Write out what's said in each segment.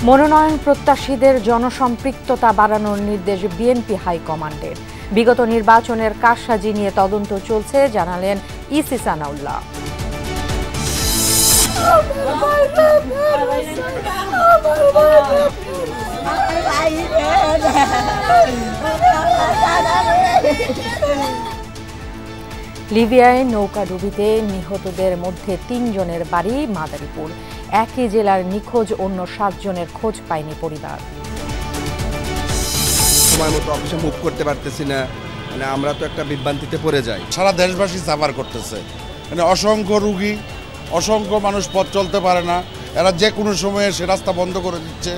মনোনয়ন প্রত্যাশীদের জনসম্পৃক্ততা বাড়ানোর নির্দেশ বিএনপি হাইকমান্ডের। বিগত নির্বাচনের কারসাজি নিয়ে তদন্ত চলছে জানালেন ইসি সানাউল্লাহ। লিবিয়ায় নৌকাডুবিতে নিহতদের মধ্যে ৩ জনের বাড়ি মাদারীপুর। একই জেলার নিখোঁজ অন্য ৭ জনের খোঁজ পায়নি পরিবার। সময় মতো অফিসে মুভ করতে পারতেছি না, মানে আমরা তো একটা বিভ্রান্তিতে পড়ে যাই। সারা দেশবাসী সাফার করতেছে, মানে অসংখ্য রুগী, অসংখ্য মানুষ পথ চলতে পারে না, এরা যে কোনো সময়ে সে রাস্তা বন্ধ করে দিচ্ছে।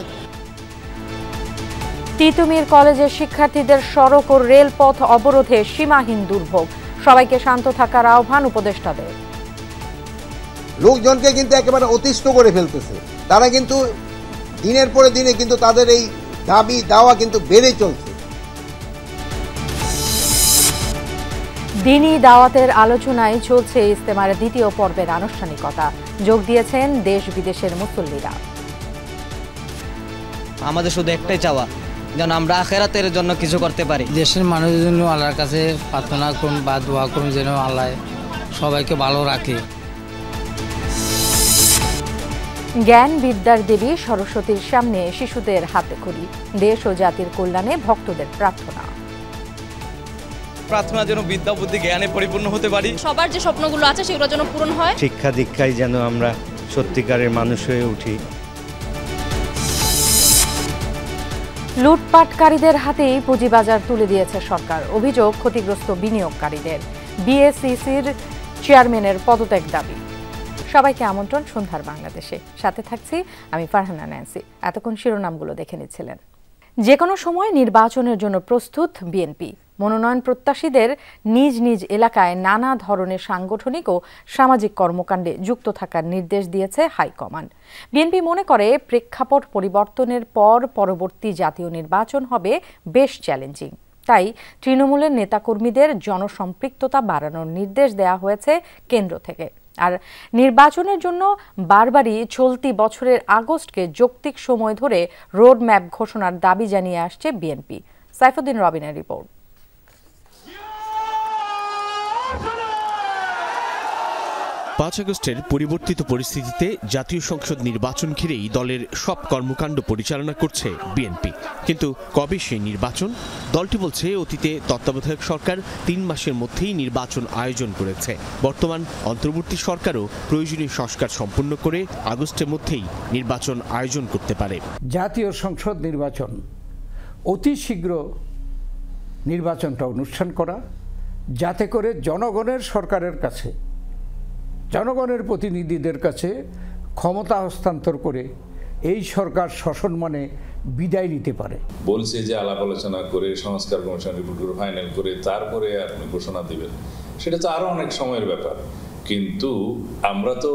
তিতুমির কলেজের শিক্ষার্থীদের সড়ক ও রেলপথ অবরোধে সীমাহীন দুর্ভোগ। সবাইকে শান্ত থাকার আহ্বান উপদেষ্টাদের। লোকজনকে কিন্তু একেবারে অতিষ্ঠ করে ফেলতেছে। তারা কিন্তু দিনের পরে দিনে কিন্তু তাদের এই দাবি দাওয়া কিন্তু বেড়ে চলছে। দিনী দাওয়াতের আলোচনায় চলছে ইজতেমার দ্বিতীয় পর্বের আনুষ্ঠানিকতা। যোগ দিয়েছেন দেশ বিদেশের মুসল্লিরা। আমাদের শুধু একটাই চাওয়া, যেন আমরা আখিরাতের জন্য কিছু করতে পারি। দেশের মানুষের জন্য আল্লাহর কাছে প্রার্থনা করুন বা দোয়া করুন যেন আল্লাহ সবাইকে ভালো রাখে। জ্ঞান বিদ্যার দেবী সরস্বতীর সামনে শিশুদের হাতে খড়ি। দেশ ও জাতির কল্যাণে ভক্তদের প্রার্থনা। প্রার্থনা যেন বিদ্যা বুদ্ধি জ্ঞানে পরিপূর্ণ হতে পারি। সবার যে স্বপ্নগুলো আছে সেগুলো যেন পূরণ হয়। শিক্ষা দীক্ষায় যেন আমরা সত্যিকারের মানুষ হয়ে উঠি। লুটপাটকারীদের হাতেই পুঁজিবাজার তুলে দিয়েছে সরকার। অভিযোগ ক্ষতিগ্রস্ত বিনিয়োগকারীদের। বিএসইসির চেয়ারম্যানের পদত্যাগ দাবি। সবাইকে আমন্ত্রণ সন্ধ্যার বাংলাদেশে। সাথে থাকছি আমি ফারহানা ন্যান্সি। এতক্ষণ শিরোনামগুলো দেখে নিচ্ছিলেন। যে কোনো সময় নির্বাচনের জন্য প্রস্তুত বিএনপি। মনোনয়ন প্রত্যাশীদের নিজ নিজ এলাকায় নানা ধরনের সাংগঠনিক ও সামাজিক কর্মকাণ্ডে যুক্ত থাকার নির্দেশ দিয়েছে হাইকমান্ড। বিএনপি মনে করে প্রেক্ষাপট পরিবর্তনের পর পরবর্তী জাতীয় নির্বাচন হবে বেশ চ্যালেঞ্জিং। তাই তৃণমূলের নেতাকর্মীদের জনসম্পৃক্ততা বাড়ানোর নির্দেশ দেওয়া হয়েছে কেন্দ্র থেকে। আর নির্বাচনের জন্য বারবারই চলতি বছরের আগস্টকে যৌক্তিক সময় ধরে রোড ম্যাপ ঘোষণার দাবি জানিয়ে আসছে বিএনপি। সাইফুদ্দিন রবিনের রিপোর্ট। ৫ আগস্টের পরিবর্তিত পরিস্থিতিতে জাতীয় সংসদ নির্বাচন ঘিরেই দলের সব কর্মকাণ্ড পরিচালনা করছে বিএনপি। কিন্তু কবে সেই নির্বাচন? দলটি বলছে অতীতে তত্ত্বাবধায়ক সরকার ৩ মাসের মধ্যেই নির্বাচন আয়োজন করেছে। বর্তমান অন্তর্বর্তী সরকারও প্রয়োজনীয় সংস্কার সম্পন্ন করে আগস্টের মধ্যেই নির্বাচন আয়োজন করতে পারে। জাতীয় সংসদ নির্বাচন অতি শীঘ্র নির্বাচনটা অনুষ্ঠান করা, যাতে করে জনগণের সরকারের কাছে, জনগণের প্রতিনিধিদের কাছে ক্ষমতা হস্তান্তর করে এই সরকার সসম্মানে বিদায় নিতে পারে। বলছে যে আলাপ আলোচনা করে সংস্কার কমিশন রিপোর্টগুলো ফাইনাল করে তারপরে আপনি ঘোষণা দিবেন, সেটা তো আরো অনেক সময়ের ব্যাপার। কিন্তু আমরা তো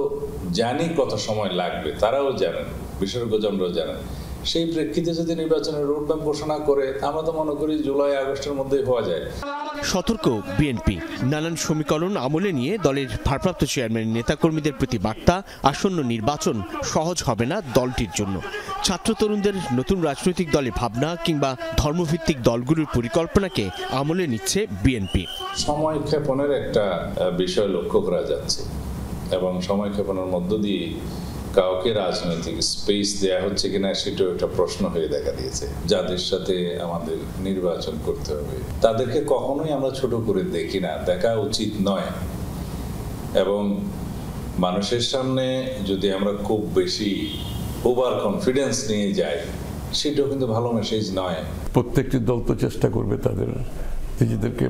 জানি কত সময় লাগবে, তারাও জানেন, বিশেষজ্ঞজনরাও জানেন। সেই প্রেক্ষিতে যদি নির্বাচনের রোডম্যাপ ঘোষণা করে, আমরা তো মনে করি জুলাই আগস্টের মধ্যেই হওয়া যায়। সতর্ক বিএনপি। নানান সমীকরণ আমলে নিয়ে দলের ভারপ্রাপ্ত চেয়ারম্যান নেতাকর্মীদের প্রতি বার্তা, আসন্ন নির্বাচন সহজ হবে না দলটির জন্য। ছাত্র তরুণদের নতুন রাজনৈতিক দলে ভাবনা কিংবা ধর্মভিত্তিক দলগুলোর পরিকল্পনাকে আমলে নিচ্ছে বিএনপি। সময় ক্ষেপণের একটা বিষয় লক্ষ্য করা যাচ্ছে এবং সময় ক্ষেপণের মধ্য দিয়ে কাউকে রাজনৈতিক স্পেস দেয়া হচ্ছে কিনা সেটাও একটা প্রশ্ন হয়ে দেখা দিয়েছে। যাদের সাথে আমাদের নির্বাচন করতে হবে তাদেরকে কখনোই আমরা ছোট করে দেখি না, দেখা উচিত নয়। এবং মানুষের সামনে যদি আমরা খুব বেশি ওভার কনফিডেন্স নিয়ে যাই, সেটাও কিন্তু ভালো মেসেজ নয়। প্রত্যেকটি দল তো চেষ্টা করবে তাদের নিজেদেরকে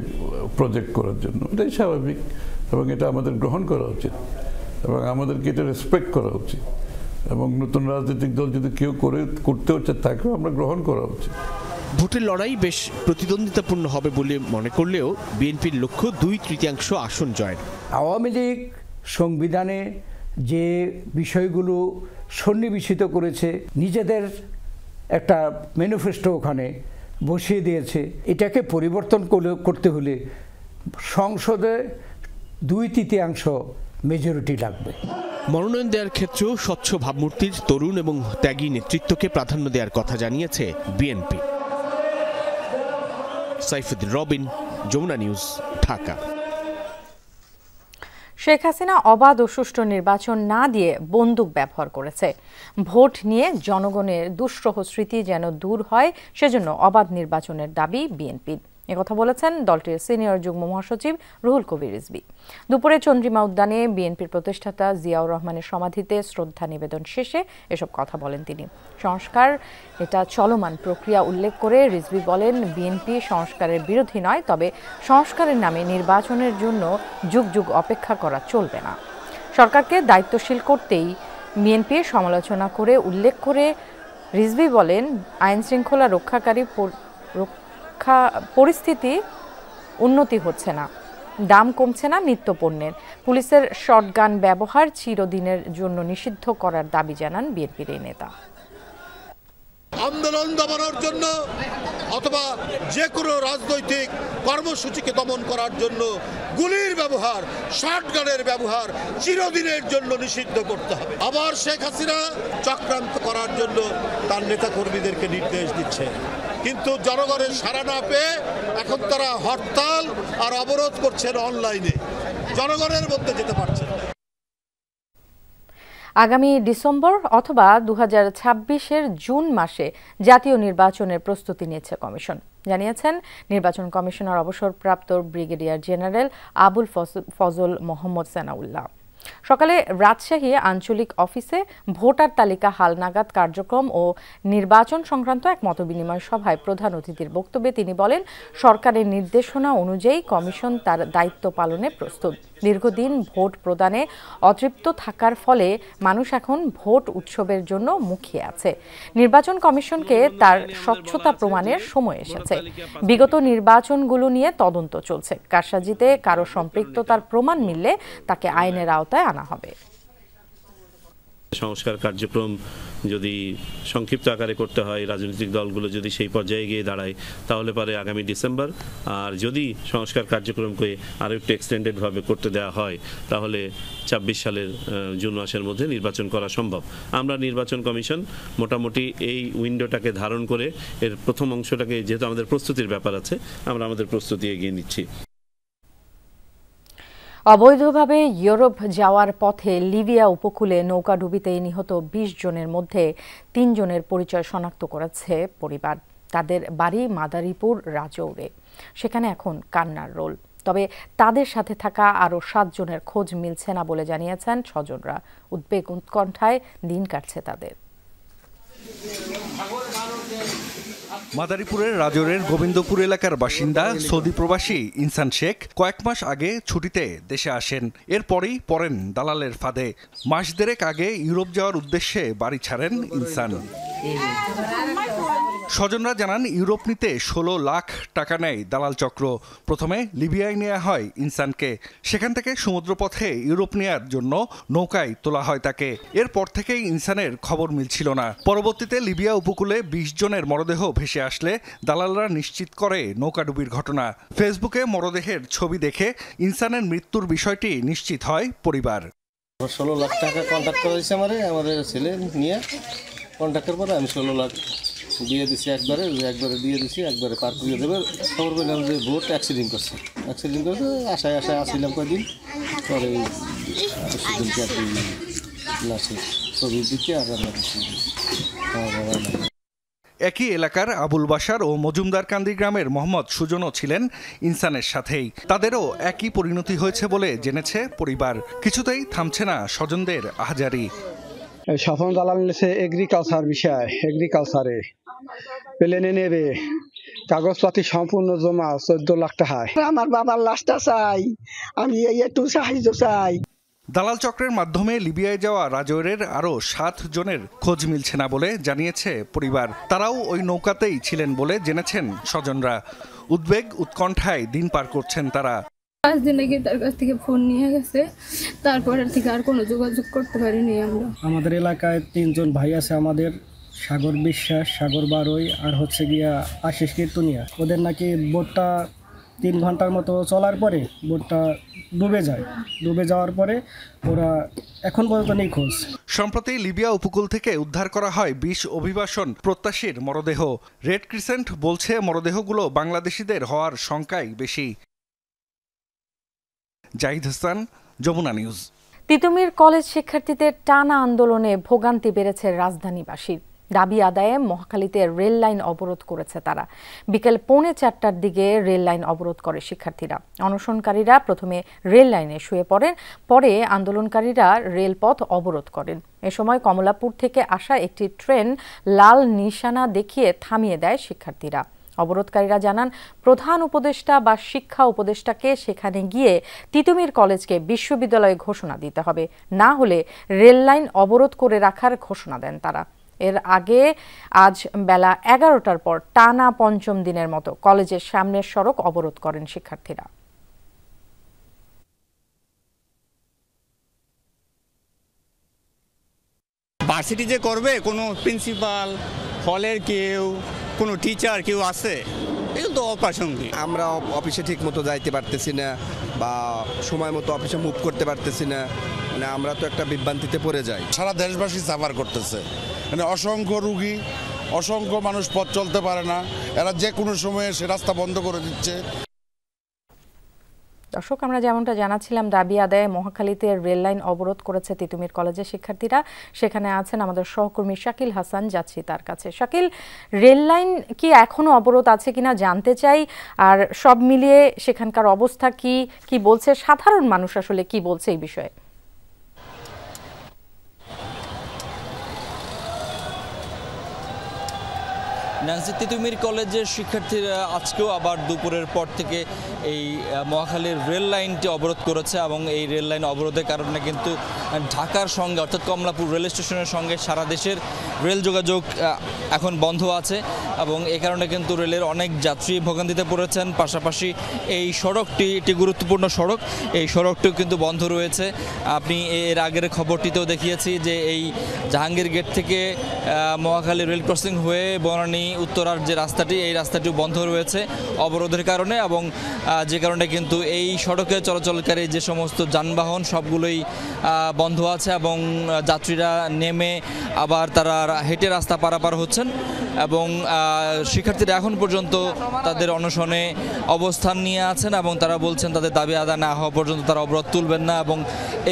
প্রজেক্ট করার জন্য, এটাই স্বাভাবিক এবং এটা আমাদের গ্রহণ করা উচিত এবং আমাদেরকে এটা রেসপেক্ট করা উচিত। এবং নতুন রাজনৈতিক দল যদি কেউ করতে হচ্ছে তাকেও আমরা গ্রহণ করা উচিত। ভোটের লড়াই বেশ প্রতিদ্বন্দ্বিতাপূর্ণ হবে বলে মনে করলেও বিএনপির লক্ষ্য 2/3 আসন জয়ের। আওয়ামী লীগ সংবিধানে যে বিষয়গুলো সন্নিবেশিত করেছে, নিজেদের একটা ম্যানিফেস্টো ওখানে বসিয়ে দিয়েছে, এটাকে পরিবর্তন করতে হলে সংসদে 2/3 মেজরিটি লাগবে। মনোনয়ন দেওয়ার ক্ষেত্রেও স্বচ্ছ ভাবমূর্তির তরুণ এবং ত্যাগী নেতৃত্বকে প্রাধান্য দেওয়ার কথা জানিয়েছে বিএনপি। সাইফুদ্দিন রবিন, যমুনা নিউজ, ঢাকা। শেখ হাসিনা অবাধ ও সুষ্ঠু নির্বাচন না দিয়ে বন্দুক ব্যবহার করেছে। ভোট নিয়ে জনগণের দুঃসহ স্মৃতি যেন দূর হয়, সেজন্য অবাধ নির্বাচনের দাবি বিএনপির। একথা বলেছেন দলটির সিনিয়র যুগ্ম মহাসচিব রুহুল কবির রিজভী। দুপুরে চন্দ্রিমা উদ্যানে বিএনপির প্রতিষ্ঠাতা জিয়াউর রহমানের সমাধিতে শ্রদ্ধা নিবেদন শেষে এসব কথা বলেন তিনি। সংস্কার এটা চলমান প্রক্রিয়া উল্লেখ করে রিজভী বলেন, বিএনপি সংস্কারের বিরোধী নয়, তবে সংস্কারের নামে নির্বাচনের জন্য যুগ যুগ অপেক্ষা করা চলবে না। সরকারকে দায়িত্বশীল করতেই বিএনপির সমালোচনা করে উল্লেখ করে রিজভী বলেন, আইন শৃঙ্খলা রক্ষাকারী পরিস্থিতি উন্নতি হচ্ছে না, দাম কমছে না নিত্য পণ্যের। পুলিশের শটগান ব্যবহার চিরদিনের জন্য নিষিদ্ধ করার দাবি জানান বিএনপির এই নেতা। আন্দোলন দমনের জন্য অথবা যে কোনো রাজনৈতিক কর্মসূচিকে দমন করার জন্য গুলির ব্যবহার, শটগানের ব্যবহার চিরদিনের জন্য নিষিদ্ধ করতে হবে। আবার শেখ হাসিনা চক্রান্ত করার জন্য তার নেতাকর্মীদেরকে নির্দেশ দিচ্ছে, কিন্তু জনগণের সাড়া না পেয়ে এখন তারা হরতাল আর অবরোধ করছেন অনলাইনে, জনগণের মধ্যে যেতে পারছে না। আগামী ডিসেম্বর অথবা 2026-এর জুন মাসে জাতীয় নির্বাচনের প্রস্তুতি নিচ্ছে কমিশন, জানিয়েছেন নির্বাচন কমিশনার অবসরপ্রাপ্ত ব্রিগেডিয়ার জেনারেল আবুল ফজল মোহাম্মদ সানাউল্লাহ। সকালে রাজশাহী আঞ্চলিক অফিসে ভোটার তালিকা হালনাগাদ কার্যক্রম ও নির্বাচন সংক্রান্ত এক মতবিনিময় সভায় প্রধান অতিথির বক্তব্যে তিনি বলেন, সরকারের নির্দেশনা অনুযায়ী কমিশন তার দায়িত্ব পালনে প্রস্তুত। দীর্ঘদিন ভোট প্রদানে অতৃপ্ত থাকার ফলে মানুষ এখন ভোট উৎসবের জন্য মুখিয়ে আছে। নির্বাচন কমিশনকে তার স্বচ্ছতা প্রমাণের সময় এসেছে। বিগত নির্বাচনগুলো নিয়ে তদন্ত চলছে, কারসাজিতে কারো সম্পৃক্ততার প্রমাণ মিললে তাকে আইনের আওতায় আনা হবে। সংস্কার কার্যক্রম যদি সংক্ষিপ্ত আকারে করতে হয়, রাজনৈতিক দলগুলো যদি সেই পর্যায়ে গিয়ে দাঁড়ায়, তাহলে পরে আগামী ডিসেম্বর, আর যদি সংস্কার কার্যক্রমকে আরও একটু এক্সটেন্ডেডভাবে করতে দেওয়া হয়, তাহলে 26 সালের জুন মাসের মধ্যে নির্বাচন করা সম্ভব। আমরা নির্বাচন কমিশন মোটামুটি এই উইন্ডোটাকে ধারণ করে এর প্রথম অংশটাকে, যেহেতু আমাদের প্রস্তুতির ব্যাপার আছে, আমরা আমাদের প্রস্তুতি এগিয়ে নিচ্ছি। অবৈধভাবে ইউরোপ যাওয়ার পথে লিবিয়া উপকূলে নৌকাডুবিতে নিহত 20 জনের মধ্যে 3 জনের পরিচয় শনাক্ত করেছে পরিবার। তাদের বাড়ি মাদারীপুর রাজৌরে। সেখানে এখন কান্নার রোল। তবে তাদের সাথে থাকা আরও 7 জনের খোঁজ মিলছে না বলে জানিয়েছেন স্বজনরা। উদ্বেগ উৎকণ্ঠায় দিন কাটছে তাদের। মাদারীপুরের রাজৌরের গোবিন্দপুর এলাকার বাসিন্দা সৌদি প্রবাসী ইনসান শেখ কয়েক মাস আগে ছুটিতে দেশে আসেন। এরপরই পড়েন দালালের ফাঁদে। মাস দেড়েক আগে ইউরোপ যাওয়ার উদ্দেশ্যে বাড়ি ছাড়েন ইনসান। স্বজনরা জানান, ইউরোপ নিতে 16 লাখ টাকা নেয় দালাল চক্র। প্রথমে লিবিয়ায় নেওয়া হয় ইনসানকে, সেখান থেকে সমুদ্রপথে ইউরোপ নেওয়ার জন্য নৌকায় তোলা হয় তাকে। এরপর থেকেই ইনসানের খবর মিলছিল না। পরবর্তীতে লিবিয়া উপকূলে 20 জনের মরদেহ ভেসে আসলে দালালরা নিশ্চিত করে নৌকাডুবির ঘটনা। ফেসবুকে মরদেহের ছবি দেখে ইনসানের মৃত্যুর বিষয়টি নিশ্চিত হয় পরিবার। 16 লাখ টাকা কন্ট্যাক্ট করেছে আমাদের ছেলে নিয়ে। কন্ট্যাক্টের পরে আমি 16 লাখ দিয়ে দিছি, একবারে দিয়ে দিছি, একবারে পার করে দেবে। খবর পেলাম যে বোট অ্যাক্সিডেন্ট করছে। আশায় আসছিলাম কয়েকদিন পরে, দিনকে আর কি লাশে ছবি দিতে আর একই এলাকার আবুল বাশার ও মজুমদারকান্দি গ্রামের মোহাম্মদ সুজনও ছিলেন ইনসানের সাথেই। তাদেরও একই পরিণতি হয়েছে বলে জেনেছে পরিবার। কিছুতেই থামছে না স্বজনদের আহাজারি। স্বপন দালাল নিয়েছে এগ্রিকালচার বিষয়, এগ্রিকালচারে প্লেনে নেবে, কাগজপাতি সম্পূর্ণ জমা 14 লাখ টাকা। আমার বাবার লাশটা চাই, আমি একটু সাহায্য চাই। দালাল চক্রের মাধ্যমে লিবিয়ায় যাওয়া রাজৌরের আরও 7 জনের খোঁজ মিলছে না বলে জানিয়েছে পরিবার। তারাও ওই নৌকাতেই ছিলেন বলে জেনেছেন স্বজনরা। উদ্বেগ উৎকণ্ঠায় দিন পার করছেন তারা। 5 দিন আগে তার কাছ থেকে ফোন নিয়ে গেছে, তারপরের থেকে আর কোনো যোগাযোগ করতে পারিনি আমরা। আমাদের এলাকায় 3 জন ভাই আছে আমাদের, সাগর বিশ্বাস, সাগর বারোই আর হচ্ছে গিয়া আশিস কীর্তনিয়া। ওদের নাকি বোটটা 3 ঘন্টার মতো চলার পরে বোটটা ডুবে যায়। ডুবে যাওয়ার পরে ওরা এখন পর্যন্ত নিখোঁজ। সম্প্রতি লিবিয়া উপকূল থেকে উদ্ধার করা হয় 20 অভিবাসন প্রত্যাশীর মরদেহ। রেড ক্রিসেন্ট বলছে মরদেহগুলো বাংলাদেশিদের হওয়ার শঙ্কাই বেশি। জাহিদ হাসান, যমুনা নিউজ। তিতুমির কলেজ শিক্ষার্থীদের টানা আন্দোলনে ভোগান্তি বেড়েছে রাজধানীবাসীর। দাবি আদায়ে মহাখালীতে রেল লাইন অবরোধ করেছে তারা। বিকেল 3:45টার দিকে রেল লাইন অবরোধ করে শিক্ষার্থীরা। অনশনকারীরা প্রথমে রেল লাইনে শুয়ে পড়েন, পরে আন্দোলনকারীরা রেলপথ অবরোধ করেন। এ সময় কমলাপুর থেকে আসা একটি ট্রেন লাল নিশানা দেখিয়ে থামিয়ে দেয় শিক্ষার্থীরা। অবরোধকারীরা জানান, প্রধান উপদেষ্টা বা শিক্ষা উপদেষ্টাকে সেখানে গিয়ে তিতুমির কলেজকে বিশ্ববিদ্যালয়ে ঘোষণা দিতে হবে, না হলে রেল লাইন অবরোধ করে রাখার ঘোষণা দেন তারা। এর আগে আজ বেলা 11টার পর টানা 5ম দিনের মতো কলেজের সামনের সড়ক অবরোধ করেন শিক্ষার্থীরা। ভার্সিটি যে করবে, কোনো প্রিন্সিপাল, হলের কেউ, কোনো টিচার কেউ আছে, এগুলো তো অপ্রাসঙ্গিক। আমরা অফিসে ঠিক মতো যাইতে পারতেছি না বা সময় মতো অফিসে মুভ করতে পারতেছি না। মানে আমরা তো একটা বিভ্রান্তিতে পড়ে যাই। সারা দেশবাসী সাফার করতেছে। মানে অসংখ্য রুগী, অসংখ্য মানুষ পথ চলতে পারে না, এরা যে কোনো সময়ে সে রাস্তা বন্ধ করে দিচ্ছে। দর্শক, আমরা যেমনটা জানাচ্ছিলাম, দাবি আদায়ে মহাখালীতে রেল লাইন অবরোধ করেছে তিতুমির কলেজের শিক্ষার্থীরা। সেখানে আছেন আমাদের সহকর্মী শাকিল হাসান, যাচ্ছি তার কাছে। শাকিল, রেল লাইন কি এখনো অবরোধ আছে কিনা জানতে চাই, আর সব মিলিয়ে সেখানকার অবস্থা কি বলছে সাধারণ মানুষ, আসলে কি বলছে এই বিষয়ে? ন্যান্সি, তিতুমির কলেজের শিক্ষার্থীরা আজকেও আবার দুপুরের পর থেকে এই মহাখালীর রেল লাইনটি অবরোধ করেছে এবং এই রেল লাইন অবরোধের কারণে কিন্তু ঢাকার সঙ্গে অর্থাৎ কমলাপুর রেল স্টেশনের সঙ্গে সারা দেশের রেল যোগাযোগ এখন বন্ধ আছে এবং এ কারণে কিন্তু রেলের অনেক যাত্রী ভোগান্তিতে পড়েছেন। পাশাপাশি এই সড়কটি একটি গুরুত্বপূর্ণ সড়ক, এই সড়কটিও কিন্তু বন্ধ রয়েছে। আপনি এর আগের খবরটিতেও দেখিয়েছি যে এই জাহাঙ্গীর গেট থেকে মহাখালী রেল ক্রসিং হয়ে বনানী উত্তরার যে রাস্তাটি, এই রাস্তাটিও বন্ধ রয়েছে অবরোধের কারণে, এবং যে কারণে কিন্তু এই সড়কে চলাচলকারী যে সমস্ত যানবাহন সবগুলোই বন্ধ আছে এবং যাত্রীরা নেমে আবার তারা হেঁটে রাস্তা পারাপার হচ্ছেন এবং শিক্ষার্থীরা এখন পর্যন্ত তাদের অনশনে অবস্থান নিয়ে আছেন এবং তারা বলছেন তাদের দাবি আদায় না হওয়া পর্যন্ত তারা অবরোধ তুলবেন না। এবং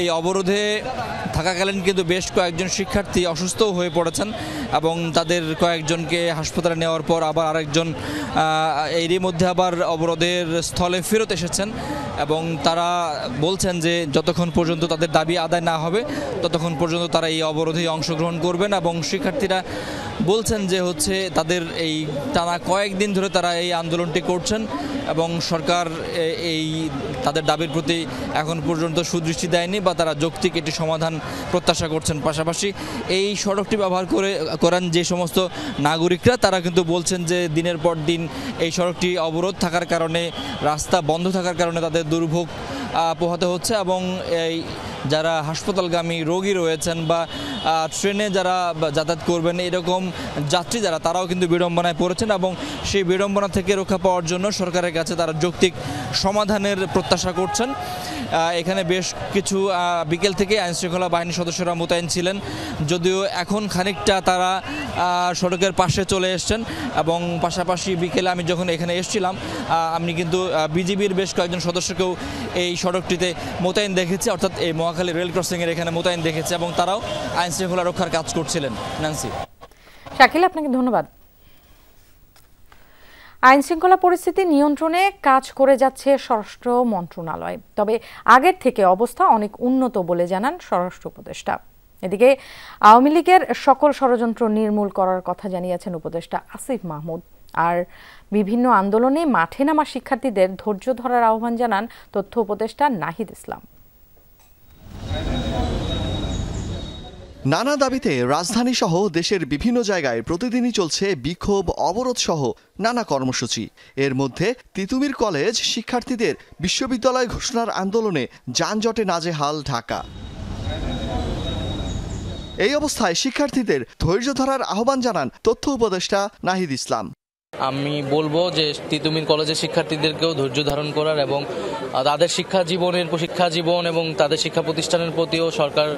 এই অবরোধে থাকাকালীন কিন্তু বেশ কয়েকজন শিক্ষার্থী অসুস্থও হয়ে পড়েছেন এবং তাদের কয়েকজনকে হাসপাতালে নেওয়ার পর আবার আরেকজন এরই মধ্যে আবার অবরোধের স্থলে ফেরত এসেছেন এবং তারা বলছেন যে যতক্ষণ পর্যন্ত তাদের দাবি আদায় না হবে ততক্ষণ পর্যন্ত তারা এই অবরোধে অংশগ্রহণ করবেন। এবং শিক্ষার্থীরা বলছেন যে হচ্ছে তাদের এই টানা কয়েকদিন ধরে তারা এই আন্দোলনটি করছেন এবং সরকার এই তাদের দাবির প্রতি এখন পর্যন্ত সুদৃষ্টি দেয়নি বা তারা যৌক্তিক একটি সমাধান প্রত্যাশা করছেন। পাশাপাশি এই সড়কটি ব্যবহার করেন যে সমস্ত নাগরিকরা, তারা কিন্তু বলছেন যে দিনের পর দিন এই সড়কটি অবরোধ থাকার কারণে, রাস্তা বন্ধ থাকার কারণে তাদের দুর্ভোগ পোহাতে হচ্ছে এবং এই যারা হাসপাতালগামী রোগী রয়েছেন বা ট্রেনে যারা যাতায়াত করবেন এরকম যাত্রী যারা, তারাও কিন্তু বিড়ম্বনায় পড়েছেন এবং সেই বিড়ম্বনা থেকে রক্ষা পাওয়ার জন্য সরকারের কাছে তারা যৌক্তিক সমাধানের প্রত্যাশা করছেন। এখানে বেশ কিছু বিকেল থেকে আইনশৃঙ্খলা বাহিনীর সদস্যরা মোতায়েন ছিলেন, যদিও এখন খানিকটা তারা সড়কের পাশে চলে এসছেন এবং পাশাপাশি বিকেলে আমি যখন এখানে এসেছিলাম আমি কিন্তু বিজিবির বেশ কয়েকজন সদস্যকেও এই সড়কটিতে মোতায়েন দেখেছি, অর্থাৎ এই মহাখালী রেল ক্রসিংয়ের এখানে মোতায়েন দেখেছি এবং তারাও আইনশৃঙ্খলা রক্ষার কাজ করছিলেন। ন্যান্সি। শাকিল, আপনাকে ধন্যবাদ। আইনশৃঙ্খলা পরিস্থিতি নিয়ন্ত্রণে কাজ করে যাচ্ছে স্বরাষ্ট্র মন্ত্রণালয়, তবে আগের থেকে অবস্থা অনেক উন্নত বলে জানান স্বরাষ্ট্র উপদেষ্টা। এদিকে আওয়ামী লীগের সকল ষড়যন্ত্র নির্মূল করার কথা জানিয়েছেন উপদেষ্টা আসিফ মাহমুদ। আর বিভিন্ন আন্দোলনে মাঠে নামা শিক্ষার্থীদের ধৈর্য ধরার আহ্বান জানান তথ্য উপদেষ্টা নাহিদ ইসলাম। নানা দাবিতে রাজধানী সহ দেশের বিভিন্ন জায়গায় প্রতিদিনই চলছে বিক্ষোভ, অবরোধ সহ নানা কর্মসূচি। এর মধ্যে তিতুমির কলেজ শিক্ষার্থীদের বিশ্ববিদ্যালয় ঘোষণার আন্দোলনে যানজটে নাজেহাল ঢাকা। এই অবস্থায় শিক্ষার্থীদের ধৈর্য ধরার আহ্বান জানান তথ্য উপদেষ্টা নাহিদ ইসলাম। আমি বলবো যে তিতুমির কলেজের শিক্ষার্থীদেরকেও ধৈর্য ধারণ করার এবং তাদের শিক্ষা জীবন এবং তাদের শিক্ষা প্রতিষ্ঠানের প্রতিও সরকার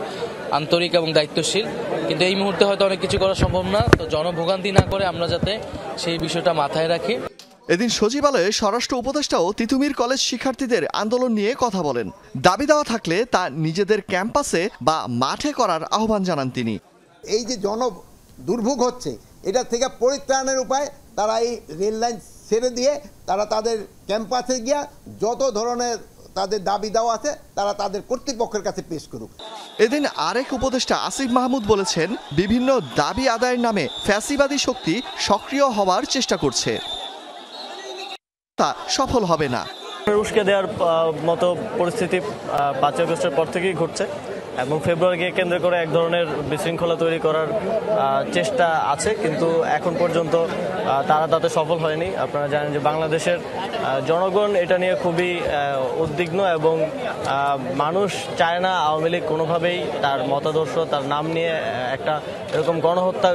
আন্তরিক এবং দায়িত্বশীল, কিন্তু এই মুহূর্তে হয়তো অনেক কিছু করা সম্ভব না। তো জনভোগান্তি না করে আমরা যাতে সেই বিষয়টা মাথায় রাখি। এদিন সচিবালয়ে স্বরাষ্ট্র উপদেষ্টাও তিতুমির কলেজ শিক্ষার্থীদের আন্দোলন নিয়ে কথা বলেন। দাবি দেওয়া থাকলে তা নিজেদের ক্যাম্পাসে বা মাঠে করার আহ্বান জানান তিনি। এই যে দুর্ভোগ হচ্ছে, এটা থেকে পরিত্রাণের উপায় তারা এই রেল লাইন ছেড়ে দিয়ে তারা তাদের ক্যাম্পাসে গিয়া যত ধরনের তাদের দাবি দেওয়া আছে তারা তাদের কর্তৃপক্ষের কাছে পেশ করুক। এদিন আরেক উপদেষ্টা আসিফ মাহমুদ বলেছেন, বিভিন্ন দাবি আদায়ের নামে ফ্যাসিবাদী শক্তি সক্রিয় হওয়ার চেষ্টা করছে, তা সফল হবে না। উস্কে দেওয়ার মতো পরিস্থিতি 5 আগস্টের পর থেকেই ঘটছে এবং ফেব্রুয়ারিকে কেন্দ্র করে এক ধরনের বিশৃঙ্খলা তৈরি করার চেষ্টা আছে, কিন্তু এখন পর্যন্ত তারা তাতে সফল হয়নি। আপনারা জানেন যে বাংলাদেশের জনগণ এটা নিয়ে খুবই উদ্বিগ্ন এবং মানুষ চায় না আওয়ামী লীগ কোনোভাবেই তার মতাদর্শ, তার নাম নিয়ে একটা এরকম গণহত্যা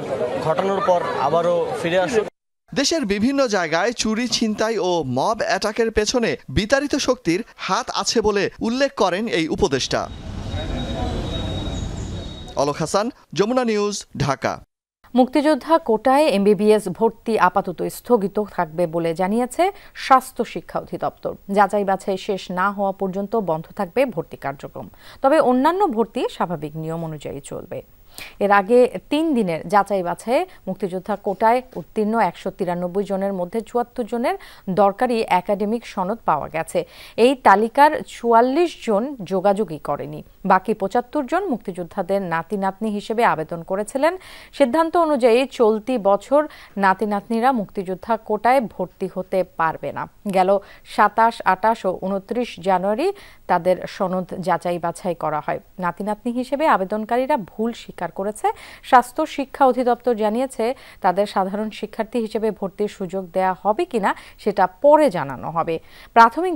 ঘটানোর পর আবারও ফিরে আসুক। দেশের বিভিন্ন জায়গায় চুরি, ছিনতাই ও মব অ্যাটাকের পেছনে বিতাড়িত শক্তির হাত আছে বলে উল্লেখ করেন এই উপদেষ্টা। অলক হাসান, যমুনা নিউজ, ঢাকা। মুক্তিযোদ্ধা কোটায় এমবিবিএস ভর্তি আপাতত স্থগিত থাকবে বলে জানিয়েছে স্বাস্থ্য শিক্ষা অধিদপ্তর। যাচাই বাছাই শেষ না হওয়া পর্যন্ত বন্ধ থাকবে ভর্তি কার্যক্রম, তবে অন্যান্য ভর্তি স্বাভাবিক নিয়ম অনুযায়ী চলবে। এর আগে 3 দিনের যাচাই বাছাইয়ে মুক্তিযোদ্ধা কোটায় উত্তীর্ণ 193 জনের মধ্যে 74 জনের দরকারি একাডেমিক সনদ পাওয়া গেছে। এই তালিকার 44 জন যোগাযোগই করেনি। বাকি 75 জন মুক্তিযোদ্ধাদের নাতি নাতনি হিসেবে আবেদন করেছিলেন। সিদ্ধান্ত অনুযায়ী চলতি বছর নাতি নাতনিরা মুক্তিযোদ্ধা কোটায় ভর্তি হতে পারবে না। গেল 27, 28 ও 29 জানুয়ারি তাদের সনদ যাচাই বাছাই করা হয়। নাতি নাতনি হিসেবে আবেদনকারীরা ভুল স্বীকার করেছে। স্বাস্থ্য শিক্ষা অধিদপ্তর জানিয়েছে তাদের সাধারণ শিক্ষার্থী হিসেবে ভর্তির সুযোগ দেয়া হবে কিনা সেটা পরে জানানো হবে। প্রাথমিক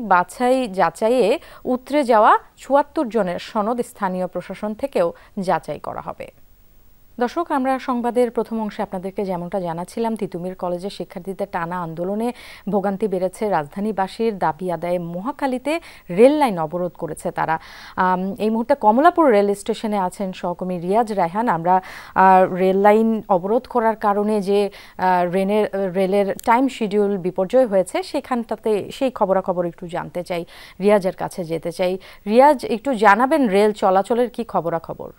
যাচাইয়ে উতরে যাওয়া 74 জনের সনদ স্থানীয় প্রশাসন থেকেও যাচাই করা হবে। দর্শক, আমরা সংবাদের প্রথম অংশে আপনাদেরকে যেমনটা জানাচ্ছিলাম, তিতুমির কলেজের শিক্ষার্থীদের টানা আন্দোলনে ভোগান্তি বেড়েছে। রাজধানীবাসীর দাবি আদায়ে মহাখালীতে রেল লাইন অবরোধ করেছে তারা। এই মুহূর্তে কমলাপুর রেল স্টেশনে আছেন সহকর্মী রিয়াজ রায়হান। আমরা রেল লাইন অবরোধ করার কারণে যে রেলের টাইম শিডিউল বিপর্যয় হয়েছে সেখানটাতে সেই খবরাখবর একটু জানতে চাই, রিয়াজের কাছে যেতে চাই। রিয়াজ, একটু জানাবেন রেল চলাচলের কি খবরাখবর?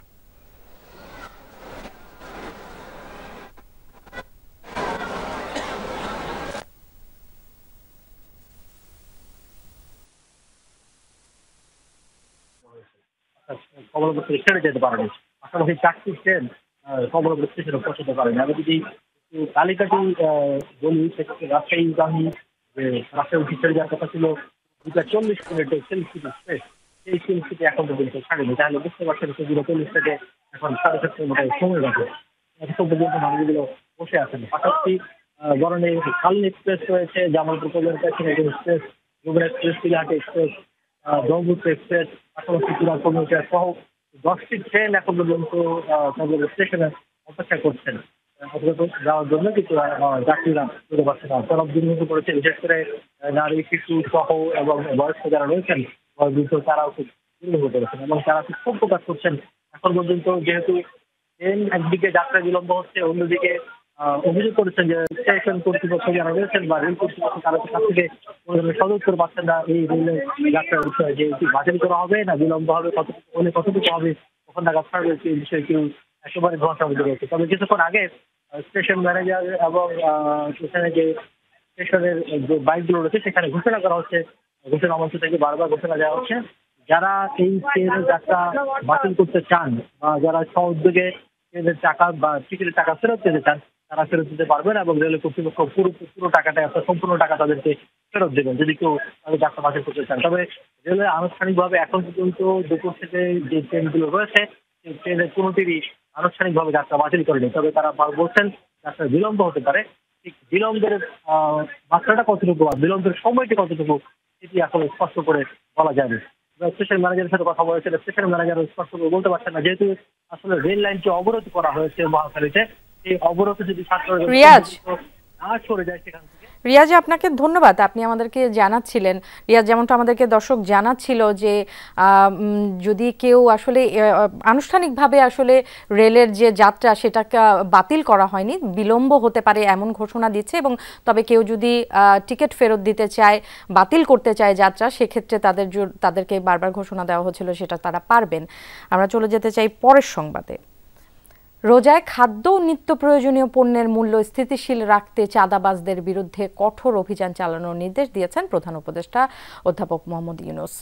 কমলাপুর থেকে ছেড়ে যেতে পারেনি, পাশাপাশি 4টি ট্রেন কমলাপুর স্টেশনে পৌঁছতে পারেনি। আমি যদি তালিকাটি বলি, সেক্ষেত্রে রাজশাহীগামী যে রাজশাহী উঠে ছেড়ে যাওয়ার কথা ছিল 2:40 মিনিটের সিলসিটি এক্সপ্রেস, সেই সিলসিটি এখন পর্যন্ত ছাড়েনি। তাহলে বুঝতে পারছেন সেগুলো 40 থেকে এখন 7:30 মতো সময় গেছে, এখন পর্যন্ত মানুষগুলো বসে আছেন। পাশাপাশি বরণে কালনী এক্সপ্রেস রয়েছে, জামালপুর কল্যাণ এক্সপ্রেস, যমুনা এক্সপ্রেস, পিলাহাটি এক্সপ্রেস, ব্রহ্মপুত্র এক্সপ্রেস, পাশাপাশি কমিউটার সহ 10টি ট্রেন এখন পর্যন্ত স্টেশনে অপেক্ষা করছেন যাওয়ার জন্য, কিন্তু যাত্রীরা যেতে পারছে না। চরম দুর্ভোগে পড়েছে, বিশেষ করে নারী, শিশু সহ এবং বয়স্ক যারা রয়েছেন তারাও খুব দুর্ভোগে পড়েছেন এবং তারা খুব ক্ষোভ প্রকাশ করছেন। এখন পর্যন্ত যেহেতু ট্রেন একদিকে যাত্রা বিলম্ব হচ্ছে, অন্যদিকে অভিযোগ করেছেন যে স্টেশন কর্তৃপক্ষ যারা রয়েছেন বা রেল কর্তৃপক্ষ তারা কাছ থেকে কোনো ধরনের সদস্য পাচ্ছেন না এই রেলের যাত্রার বিষয়ে, যে বাতিল করা হবে না বিলম্ব হবে, কতটুকু হবে, কখন নাগাদ ছাড়বে সেই বিষয়ে কেউ একেবারে ধোঁয়াশার মধ্যে রয়েছে। তবে কিছুক্ষণ আগে স্টেশন ম্যানেজার এবং সেখানে যে স্টেশনের যে বাইকগুলো রয়েছে সেখানে ঘোষণা করা হচ্ছে, ঘোষণা মঞ্চ থেকে বারবার ঘোষণা দেওয়া হচ্ছে, যারা এই ট্রেনের যাত্রা বাতিল করতে চান বা যারা স্ব-উদ্যোগে ট্রেনের টাকা বা টিকিটের টাকা ফেরত দিতে চান তারা ফেরত দিতে পারবেন এবং রেল কর্তৃপক্ষ পুরো টাকাটা সম্পূর্ণ টাকা তাদেরকে ফেরত দেবেন যদি কেউ তাদের যাত্রা বাতিল করতে চান। তবে রেলে আনুষ্ঠানিকভাবে এখন পর্যন্ত দুপুর থেকে যে ট্রেনগুলো রয়েছে সেই ট্রেনের কোনোটিরই আনুষ্ঠানিকভাবে যাত্রা বাতিল করেনি। তবে তারা বলছেন যাত্রা বিলম্ব হতে পারে, ঠিক বিলম্বের মাত্রাটা কতটুকু বা বিলম্বের সময়টি কতটুকু সেটি এখন স্পষ্ট করে বলা যায়নি। স্টেশন ম্যানেজারের সাথে কথা বলেছেন, স্টেশন ম্যানেজার স্পষ্ট করে বলতে পারছেন না, যেহেতু আসলে রেল লাইনটি অবরোধ করা হয়েছে মহাখালীতে, এই অবরোধে যদি ছাত্র না সরে যায় সেখান থেকে রিয়াজ, আপনাকে ধন্যবাদ। আপনি আমাদেরকে জানাচ্ছিলেন, রিয়াজ যেমনটা আমাদেরকে দর্শক জানাচ্ছিল যে যদি কেউ আসলে আনুষ্ঠানিকভাবে আসলে রেলের যে যাত্রা সেটাকে বাতিল করা হয়নি, বিলম্ব হতে পারে এমন ঘোষণা দিচ্ছে, এবং তবে কেউ যদি টিকিট ফেরত দিতে চায়, বাতিল করতে চায় যাত্রা, সেক্ষেত্রে তাদেরকে বারবার ঘোষণা দেওয়া হচ্ছিল সেটা তারা পারবেন। আমরা চলে যেতে চাই পরের সংবাদে। রোজায় খাদ্য ও নিত্য প্রয়োজনীয় পণ্যের মূল্য স্থিতিশীল রাখতে চাঁদাবাজদের বিরুদ্ধে কঠোর অভিযান চালানোর নির্দেশ দিয়েছেন প্রধান উপদেষ্টা অধ্যাপক মোহাম্মদ ইউনূস।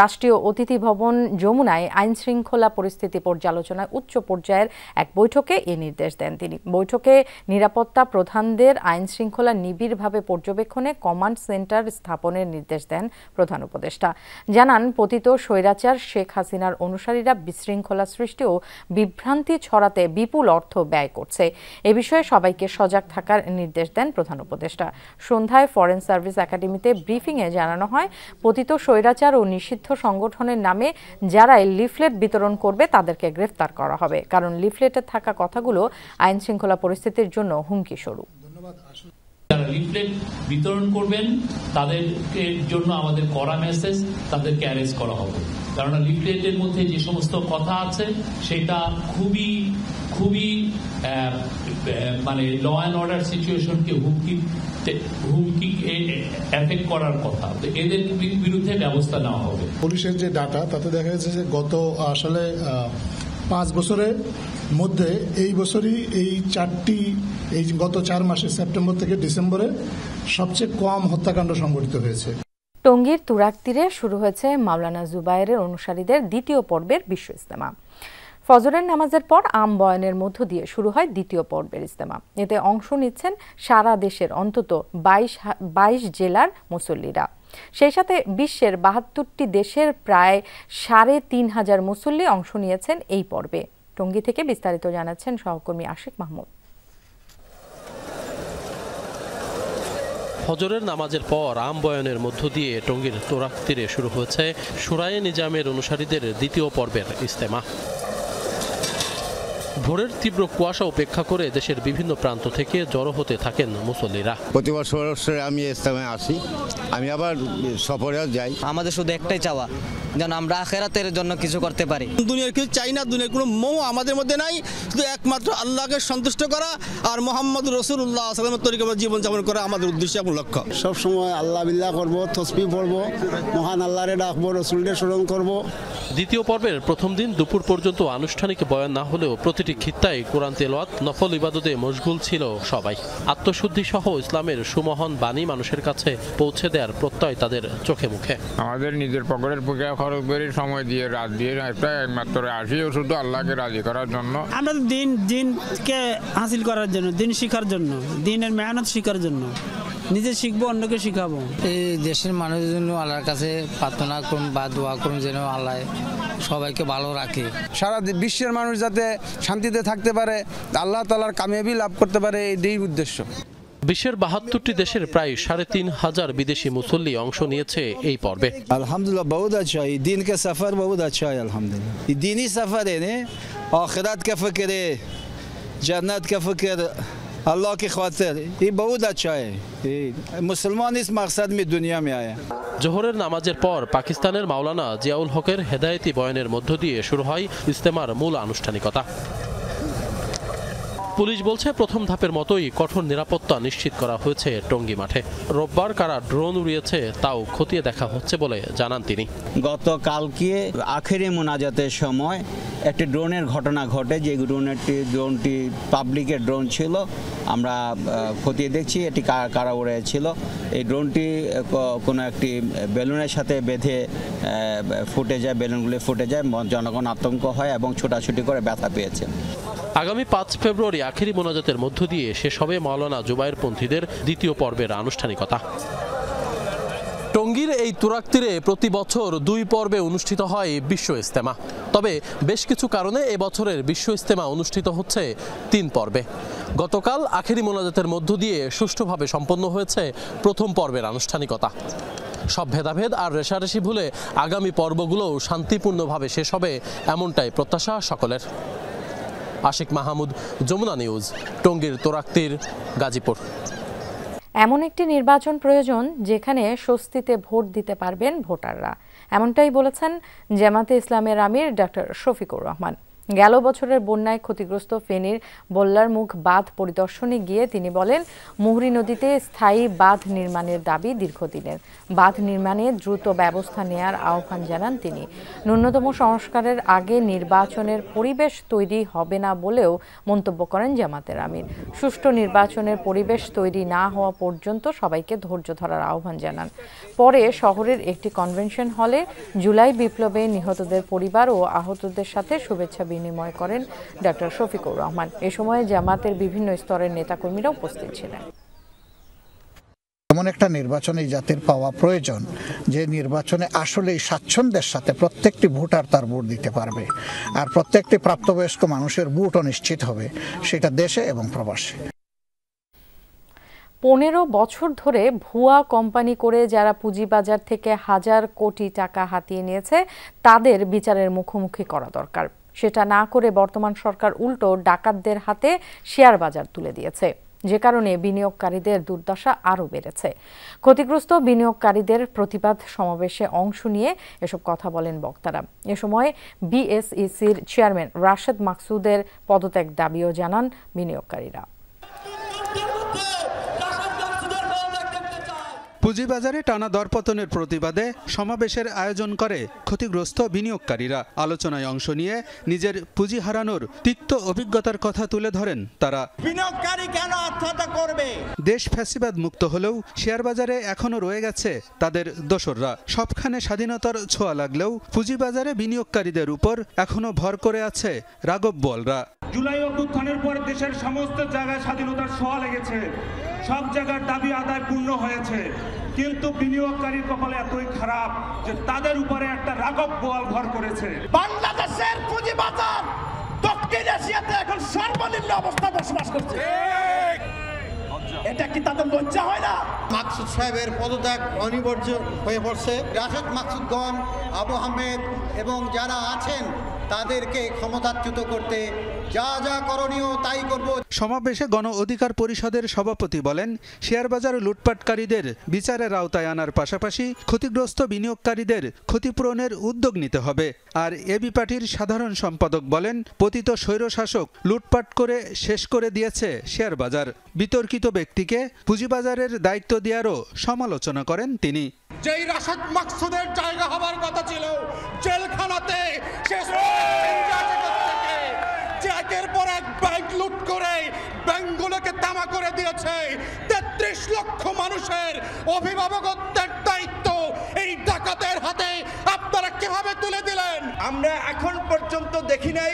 রাষ্ট্রীয় অতিথি ভবন যমুনায় আইন শৃঙ্খলা পরিস্থিতি পর্যালোচনায় উচ্চ পর্যায়ের এক বৈঠকে এই নির্দেশ দেন তিনি। বৈঠকে নিরাপত্তা প্রধানদের আইন শৃঙ্খলা নিবিড়ভাবে পর্যবেক্ষণে কমান্ড সেন্টার স্থাপনের নির্দেশ দেন প্রধান উপদেষ্টা। জানান, পতিত স্বৈরাচার শেখ হাসিনার অনুসারীরা বিশৃঙ্খলা সৃষ্টি ও বিভ্রান্তি ছড়াতে বিপুল অর্থ ব্যয় করছে। এ বিষয়ে সবাইকে সজাগ থাকার নির্দেশ দেন প্রধান উপদেষ্টা। সন্ধ্যায় ফরেন সার্ভিস একাডেমিতে ব্রিফিংয়ে জানানো হয়, পতিত স্বৈরাচার ও নিষিদ্ধ সংগঠনের নামে যারা লিফলেট বিতরণ করবে তাদেরকে গ্রেফতার করা হবে, কারণ লিফলেটে থাকা কথাগুলো আইন শৃঙ্খলা পরিস্থিতির জন্য হুমকি স্বরূপ। যারা লিফলেট বিতরণ করবেন তাদের জন্য আমাদের কড়া মেসেজ, তাদেরকে অ্যারেস্ট করা হবে, কারণ লিফলেটের মধ্যে যে সমস্ত কথা আছে সেটা খুবই খুবই মানে ল অ্যান্ড অর্ডার সিচুয়েশনকে হুমকি এফেক্ট করার কথা। এদের বিরুদ্ধে ব্যবস্থা নেওয়া হবে। পুলিশের যে ডাটা তাতে দেখা যাচ্ছে যে গত আসলে 5 বছরের মধ্যে এই বছরই এই গত 4 মাসে সেপ্টেম্বর থেকে ডিসেম্বরে সবচেয়ে কম হত্যাকাণ্ড সংঘটিত হয়েছে। টঙ্গীর তুরাগ তীরে শুরু হয়েছে মাওলানা জুবায়েরের অনুসারীদের দ্বিতীয় পর্বের বিশ্ব ইজতেমা। ফজরের নামাজের পর আম বয়ানের মধ্য দিয়ে শুরু হয় দ্বিতীয় পর্বের ইজতেমা। এতে অংশ নিচ্ছেন সারা দেশের অন্তত 22 জেলার মুসল্লিরা। সেই সাথে বিশ্বের 72টি দেশের প্রায় 3500 মুসল্লি অংশ নিয়েছেন এই পর্বে। টঙ্গী থেকে বিস্তারিত জানাচ্ছেন সহকর্মী আশিক মাহমুদ। ফজরের নামাজের পর আম বয়ানের মধ্য দিয়ে টঙ্গীর তুরাগ তীরে শুরু হয়েছে শুরায়ে নিজামের অনুসারীদের দ্বিতীয় পর্বের ইজতেমা। ভোরের তীব্র কুয়াশা উপেক্ষা করে দেশের বিভিন্ন প্রান্ত থেকে জড়ো হতে থাকেন মুসল্লিরা। প্রতি বছর আমি ইজতেমায় আসি, আমি আবার সফরেও যাই। আমাদের শুধু একটাই চাওয়া, যেন আমরা আখিরাতের জন্য কিছু করতে পারি। দুনিয়ার কিছু চাই না, দুনিয়ার কোনো মোহ আমাদের মধ্যে নাই, শুধু একমাত্র আল্লাহকে সন্তুষ্ট করা আর মোহাম্মদ রাসূলুল্লাহ সাল্লাল্লাহু আলাইহি ওয়াসাল্লামের তরিকায় জীবন যাপন করা আমাদের উদ্দেশ্য এবং লক্ষ্য। সব সময় আল্লাহ বিল্লাহ করব, তাসবিহ পড়ব, মহান আল্লাহরে ডাকবো, রাসূলকে স্মরণ করব। দ্বিতীয় পর্বের প্রথম দিন দুপুর পর্যন্ত আনুষ্ঠানিক বয়ান না হলেও প্রতিটি খিত্তায় কোরআন তেলাওয়াত, নফল ইবাদতে মশগুল ছিল সবাই। আত্মশুদ্ধি সহ ইসলামের সুমহান বাণী মানুষের কাছে পৌঁছে দেওয়ার প্রত্যয় তাদের চোখে মুখে। আমাদের নিজের পকেটের পুজো খরচ করে সময় দিয়ে রাত দিয়ে একমাত্র আসি শুধু আল্লাহকে রাজি করার জন্য। আমরা দিনকে হাসিল করার জন্য, দিন শিখার জন্য, দিনের মেহনত শিখার জন্য, নিজে শিখবো, অন্যকে শিখাবো। এই দেশের মানুষের জন্য আল্লাহর কাছে প্রার্থনা করুন বা দোয়া করুন যেন আল্লাহ সবাইকে ভালো রাখে। সারা বিশ্বের মানুষ যাতে শান্তিতে থাকতে পারে, আল্লাহ তাআলার কামিয়াবি লাভ করতে পারে, এটাই উদ্দেশ্য। বিশ্বের 72টি দেশের প্রায় 3500 বিদেশি মুসল্লি অংশ নিয়েছে এই পর্বে। আলহামদুলিল্লাহ বহুত আচ্ছা, এই দিন কা সফর বহুত আচ্ছা है আলহামদুলিল্লাহ। ये दीनी सफर है ने आखिरत का फिक्र है, जन्नत का फिक्र, अल्लाह की खातिर, ये बहुत अच्छा है। मुसलमान इस मकसद में दुनिया में आया। জোহরের নামাজের পর পাকিস্তানের মাওলানা জিয়াউল হকের হেদায়েতি বয়ানের মধ্য দিয়ে শুরু হয় ইজতেমার মূল আনুষ্ঠানিকতা। পুলিশ বলছে প্রথম ধাপের মতোই কঠোর নিরাপত্তা নিশ্চিত করা হয়েছে টঙ্গী মাঠে। রোববার কারা ড্রোন উড়িয়েছে তাও খতিয়ে দেখা হচ্ছে বলে জানান তিনি। গতকালকে আখেরি মোনাজাতের সময় একটি ড্রোনের ঘটনা ঘটে, যে ড্রোনটি পাবলিকের ড্রোন ছিল। আমরা খতিয়ে দেখছি এটি কারা উড়িয়েছিল। এই ড্রোনটি কোনো একটি বেলুনের সাথে বেঁধে ফুটে যায়, বেলুনগুলি ফুটে যায়, জনগণ আতঙ্ক হয় এবং ছোটাছুটি করে ব্যথা পেয়েছে। আগামী 5 ফেব্রুয়ারি আখেরি মোনাজাতের মধ্য দিয়ে শেষ হবে মাওলানা জুবায়ের পন্থীদের দ্বিতীয় পর্বের আনুষ্ঠানিকতা। টঙ্গীর এই তুরাগ তীরে প্রতি বছর 2 পর্বে অনুষ্ঠিত হয় বিশ্ব ইজতেমা। তবে বেশ কিছু কারণে এবছরের বিশ্ব ইজতেমা অনুষ্ঠিত হচ্ছে 3 পর্বে। গতকাল আখেরি মোনাজাতের মধ্য দিয়ে সুষ্ঠুভাবে সম্পন্ন হয়েছে প্রথম পর্বের আনুষ্ঠানিকতা। সব ভেদাভেদ আর রেশারেশি ভুলে আগামী পর্বগুলোও শান্তিপূর্ণভাবে শেষ হবে, এমনটাই প্রত্যাশা সকলের। আশিক মাহমুদ, যমুনা নিউজ, টঙ্গীর তুরাগ তীর, গাজীপুর। এমন একটি নির্বাচন প্রয়োজন যেখানে স্বস্তিতে ভোট দিতে পারবেন ভোটাররা, এমনটাই বলেছেন জামাতে ইসলামের আমির ডক্টর শফিকুর রহমান। গেল বছরের বন্যায় ক্ষতিগ্রস্ত ফেনীর বল্লারমুখ বাঁধ পরিদর্শনে গিয়ে তিনি বলেন, মুহুরী নদীতে স্থায়ী বাঁধ নির্মাণের দাবি দীর্ঘদিনের। বাঁধ নির্মাণে দ্রুত ব্যবস্থা নেয়ার আহ্বান জানান তিনি। ন্যূনতম সংস্কারের আগে নির্বাচনের পরিবেশ তৈরি হবে না বলেও মন্তব্য করেন জামাতের আমির। সুষ্ঠু নির্বাচনের পরিবেশ তৈরি না হওয়া পর্যন্ত সবাইকে ধৈর্য ধরার আহ্বান জানান। পরে শহরের একটি কনভেনশন হলে জুলাই বিপ্লবে নিহতদের পরিবার ও আহতদের সাথে শুভেচ্ছা বিনিময় করেন ডক্টর শফিকুর রহমান। এ সময় জামাতের বিভিন্ন স্তরের নেতাকর্মীরা উপস্থিত ছিলেন। এমন একটা নির্বাচন এই জাতির পাওয়া প্রয়োজন যে নির্বাচনে আসলে স্বাচ্ছন্দ্যের সাথে প্রত্যেকটি ভোটার তার ভোট দিতে পারবে, আর প্রত্যেকটি প্রাপ্তবয়স্ক মানুষের ভোটও নিশ্চিত হবে, সেটা দেশে এবং প্রবাসে। 15 বছর ধরে ভুয়া কোম্পানি করে যারা পুঁজিবাজার থেকে হাজার কোটি টাকা হাতিয়ে নিয়েছে তাদের বিচারের মুখোমুখি করা দরকার। সেটা না করে বর্তমান সরকার উল্টো ডাকাতদের হাতে শেয়ার বাজার তুলে দিয়েছে, যে কারণে বিনিয়োগকারীদের দুর্দশা আরও বেড়েছে। ক্ষতিগ্রস্ত বিনিয়োগকারীদের প্রতিবাদ সমাবেশে অংশ নিয়ে এসব কথা বলেন বক্তারা। এ সময় বিএসইসির চেয়ারম্যান রাশেদ মাকসুদের পদত্যাগ দাবিও জানান বিনিয়োগকারীরা। পুঁজিবাজারে টানা দরপতনের প্রতিবাদে সমাবেশের আয়োজন করে ক্ষতিগ্রস্ত বিনিয়োগকারীরা। আলোচনায় অংশ নিয়ে নিজের পুঁজি হারানোর তিক্ত অভিজ্ঞতার কথা তুলে ধরেন তারা। বিনিয়োগকারী কেন আত্মহত্যা করবে? দেশ ফ্যাসিবাদ মুক্ত হলেও শেয়ার বাজারে এখনো রয়ে গেছে তাদের দোসররা। সবখানে স্বাধীনতার ছোঁয়া লাগলেও পুঁজিবাজারে বিনিয়োগকারীদের উপর এখনো ভর করে আছে রাঘব বোয়ালরা। জুলাই অভ্যুত্থানের পর দেশের সমস্ত জায়গায় স্বাধীনতার ছোঁয়া লেগেছে, সব জায়গার দাবি আদায় পূর্ণ হয়েছে, কিন্তু বিনিয়োগকারীর কপালে এতই খারাপ যে তাদের উপরে একটা রাঘব বোয়াল ভর করেছে। বাংলাদেশের পুঁজিবাজার দক্ষিণ এশিয়াতে এখন সর্বনিম্ন অবস্থায় বসবাস করছে। এটা কি তাদের লজ্জা হয় না? মাকসুদ সাহেবের পদত্যাগ অনিবার্য হয়ে পড়ছে। রাশেদ মাকসুদগণ, আবু আহমেদ এবং যারা আছেন তাদেরকে ক্ষমতাচ্যুত করতে যা যা করণীয় তাই করব। সমাবেশে গণ অধিকার পরিষদের সভাপতি বলেন, শেয়ারবাজার লুটপাটকারীদের বিচারের আওতায় আনার পাশাপাশি ক্ষতিগ্রস্ত বিনিয়োগকারীদের ক্ষতিপূরণের উদ্যোগ নিতে হবে। আর এবি পার্টির সাধারণ সম্পাদক বলেন, পতিত স্বৈরশাসক লুটপাট করে শেষ করে দিয়েছে শেয়ারবাজার। বিতর্কিত ব্যক্তিকে পুঁজিবাজারের দায়িত্ব দেওয়ারও সমালোচনা করেন তিনি। যেই রাশেদ মাকসুদের জায়গা হবার কথা ছিল জেলখানাতে, একের পর এক ব্যাংক লুট করে ব্যাংকগুলোকে তামা করে দিয়েছে। 33 লক্ষ মানুষের অভিভাবকত্বের দায়িত্ব এই ডাকাতের হাতে আপনারা কিভাবে তুলে দিলেন? আমরা এখন পর্যন্ত দেখি নাই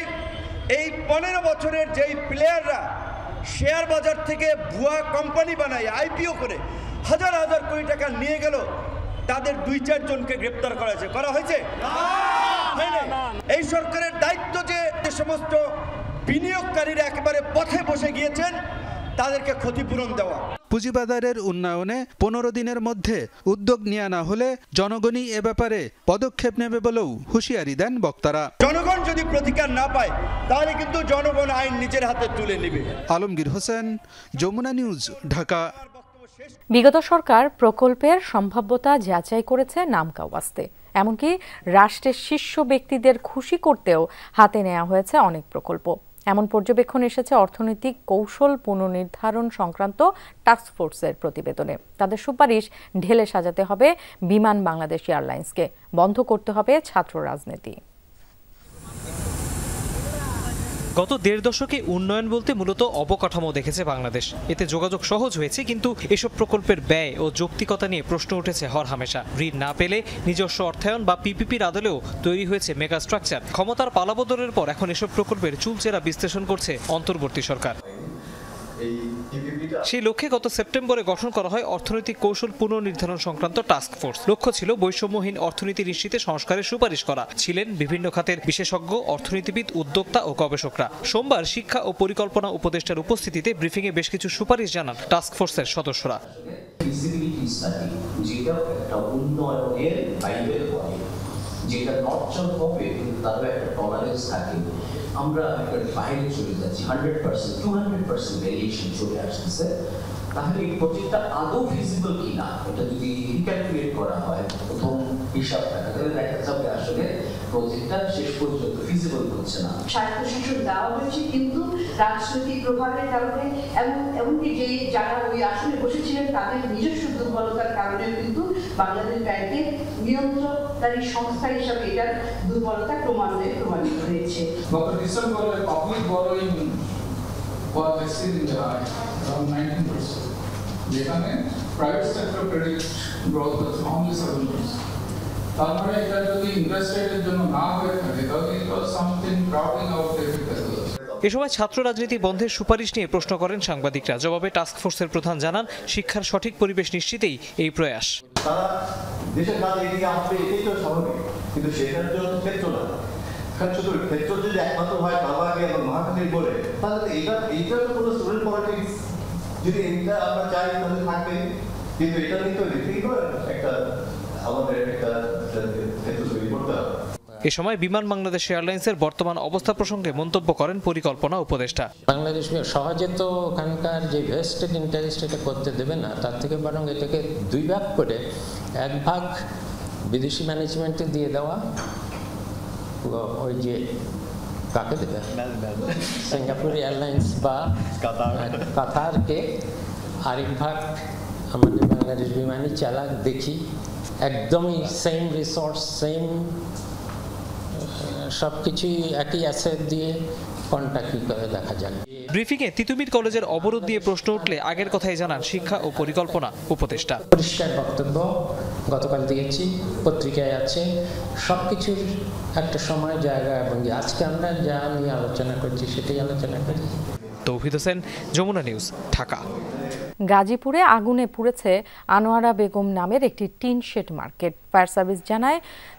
এই 15 বছরের যেই প্লেয়াররা শেয়ার বাজার থেকে ভুয়া কোম্পানি বানায় আইপিও করে হাজার হাজার কোটি টাকা নিয়ে গেল, তাদের 2-4 জনকে গ্রেপ্তার করা হয়েছে। এই সরকারের দায়িত্ব যে সমস্ত বিনিয়োগকারীরা একেবারে পথে বসে গিয়েছেন তাদেরকে ক্ষতিপূরণ দেওয়া। পুঁজিবাজারের উন্নয়নে 15 দিনের মধ্যে উদ্যোগ নেওয়া না হলে জনগণই এ ব্যাপারে পদক্ষেপ নেবে বলেও হুঁশিয়ারি দেন বক্তারা। জনগণ যদি প্রতিকার না পায় তাহলে কিন্তু জনগণ আইন নিজের হাতে তুলে নেবে। আলমগীর হোসেন, যমুনা নিউজ, ঢাকা। বিগত সরকার প্রকল্পের সম্ভাব্যতা যাচাই করেছে নামকাওয়াস্তে, এমনকি রাষ্ট্রের শীর্ষ ব্যক্তিদের খুশি করতেও হাতে নেওয়া হয়েছে অনেক প্রকল্প। এমন পর্যবেক্ষণ এসেছে অর্থনৈতিক কৌশল পুনর্নির্ধারণ সংক্রান্ত টাস্কফোর্সের প্রতিবেদনে। তাদের সুপারিশ ঢেলে সাজাতে হবে বিমান বাংলাদেশ এয়ারলাইন্সকে, বন্ধ করতে হবে ছাত্র রাজনীতি। গত 1.5 দশকে উন্নয়ন বলতে মূলত অবকাঠামো দেখেছে বাংলাদেশ। এতে যোগাযোগ সহজ হয়েছে, কিন্তু এসব প্রকল্পের ব্যয় ও যৌক্তিকতা নিয়ে প্রশ্ন উঠেছে হরহামেশা। ঋণ না পেলে নিজস্ব অর্থায়ন বা পিপিপির আদলেও তৈরি হয়েছে মেগা স্ট্রাকচার। ক্ষমতার পালাবদলের পর এখন এসব প্রকল্পের চুলচেরা বিশ্লেষণ করছে অন্তর্বর্তী সরকার। সেই লক্ষ্যে গত সেপ্টেম্বরে গঠন করা হয় অর্থনৈতিক কৌশল পুনর্নির্ধারণ সংক্রান্ত টাস্ক ফোর্স। লক্ষ্য ছিল বৈষম্যহীন অর্থনীতি নিশ্চিতে সংস্কারের সুপারিশ করা। ছিলেন বিভিন্ন খাতের বিশেষজ্ঞ, অর্থনীতিবিদ, উদ্যোক্তা ও গবেষকরা। সোমবার শিক্ষা ও পরিকল্পনা উপদেষ্টার উপস্থিতিতে ব্রিফিংয়ে বেশ কিছু সুপারিশ জানান টাস্ক ফোর্সের সদস্যরা। যেটা নর্চল হবে কিন্তু তারও একটা টলারেন্স থাকে। আমরা বাইরে চলে যাচ্ছি, 100%, 200% ভেরিয়েশন চলে আসতেছে। তাহলে এই প্রজেক্টটা আদৌ ফিজিবল কিনা এটা যদি রিক্যালকুলেট করা হয় প্রথম হিসাবটা, তাহলে দেখা যাবে আসলে প্রজেক্টটা শেষ পর্যন্ত ফিজিবল হচ্ছে না। স্বায়ত্তশাসন দেওয়া হয়েছে কিন্তু রাজনৈতিক প্রভাবের কারণে এমনকি যে যারা ওই আসনে বসেছিলেন তাদের নিজস্ব দুর্বলতার কারণে কিন্তু বাংলাদেশ ব্যাংকের নিয়ন্ত্রণকারী সংস্থা হিসাবে এটার দুর্বলতা ক্রমান্বয়ে প্রমাণিত হয়েছে। গত ডিসেম্বরে public borrowing was exceeding high, around 19%. যেখানে প্রাইভেট সেক্টর ক্রেডিট গ্রোথ হচ্ছে only 7%. তার মানে এটা যদি ইন্টারেস্ট রেটের জন্য না হয়ে থাকে তাহলে it was something crowding out the effect. এ সময় ছাত্র রাজনীতি বন্ধের সুপারিশ নিয়ে প্রশ্ন করেন সাংবাদিকরা। জবাবে টাস্কফোর্সের প্রধান জানান, শিক্ষার সঠিক পরিবেশ নিশ্চিতেই এই প্রয়াস। তারা দেশের কাজ এগিয়ে আসবে এটাই তো স্বাভাবিক, কিন্তু সেটার জন্য ক্ষেত্র না। শুধু ক্ষেত্র যদি একমাত্র হয় কালবাগে এবং মহাখালীর বলে, তাহলে এইটা তো কোনো স্টুডেন্ট পলিটিক্স যদি এইটা আমরা চাই তাহলে থাকবে, কিন্তু এটা কিন্তু একটা আমাদের একটা ক্ষেত্র তৈরি করতে হবে। এ সময় বিমান বাংলাদেশ এয়ারলাইন্সের বর্তমান অবস্থা প্রসঙ্গে মন্তব্য করেন পরিকল্পনা উপদেষ্টা। বাংলাদেশ সহজে তো ওখানকার যে ভেস্টেড ইন্টারেস্ট এটা করতে দেবে না, তার থেকে বরং এটাকে দুই ভাগ করে এক ভাগ বিদেশি ম্যানেজমেন্টে দিয়ে দেওয়া, ওই যে কাকে দেবে সিঙ্গাপুর এয়ারলাইন্স বা কাতারকে, আরেক ভাগ আমাদের বাংলাদেশ বিমানই চালাক দেখি, একদমই সেম রিসোর্স সেম সবকিছুই একই অ্যাসেট দিয়ে কোনটা কি করে দেখা যায়। ব্রিফিংয়ে তিতুমির কলেজের অবরোধ দিয়ে প্রশ্ন উঠলে আগের কথাই জানান শিক্ষা ও পরিকল্পনা উপদেষ্টা। পরিষ্কার বক্তব্য গতকাল দিয়েছি, পত্রিকায় আছে, সবকিছুর একটা সময় জায়গা এবং আজকে আমরা যা নিয়ে আলোচনা করছি সেটাই আলোচনা করি। তৌহিদ হোসেন, যমুনা নিউজ, ঢাকা। গাজীপুরে আগুনে পুড়েছে আনোয়ারা বেগম নামের একটি tin shed market. Fire service জানায়,